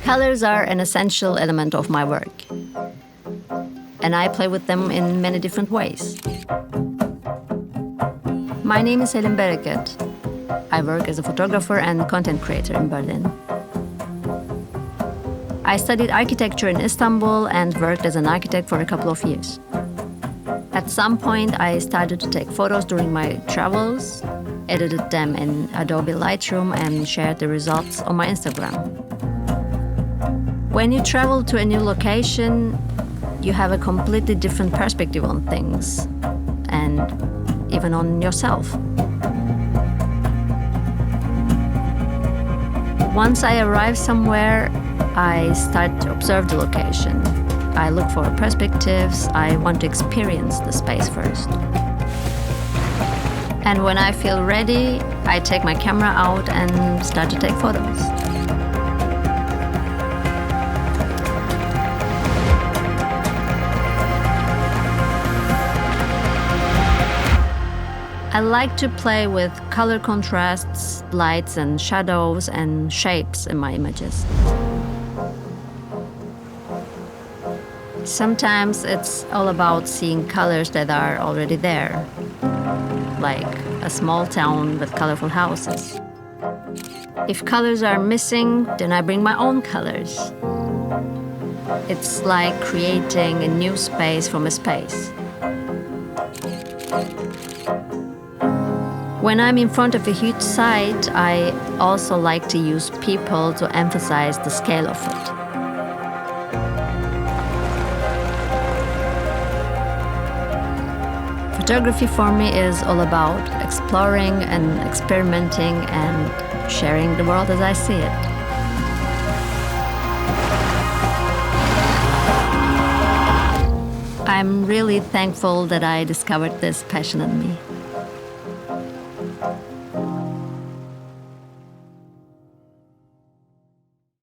Colors are an essential element of my work, and I play with them in many different ways. My name is Helin Bereket. I work as a photographer and content creator in Berlin. I studied architecture in Istanbul and worked as an architect for a couple of years. At some point, I started to take photos during my travels, edited them in Adobe Lightroom, and shared the results on my Instagram. When you travel to a new location, you have a completely different perspective on things, and even on yourself. Once I arrive somewhere, I start to observe the location. I look for perspectives. I want to experience the space first. And when I feel ready, I take my camera out and start to take photos. I like to play with color contrasts, lights and shadows and shapes in my images. Sometimes it's all about seeing colors that are already there, like a small town with colorful houses. If colors are missing, then I bring my own colors. It's like creating a new space from a space. When I'm in front of a huge site, I also like to use people to emphasize the scale of it. Photography for me is all about exploring and experimenting and sharing the world as I see it. I'm really thankful that I discovered this passion in me.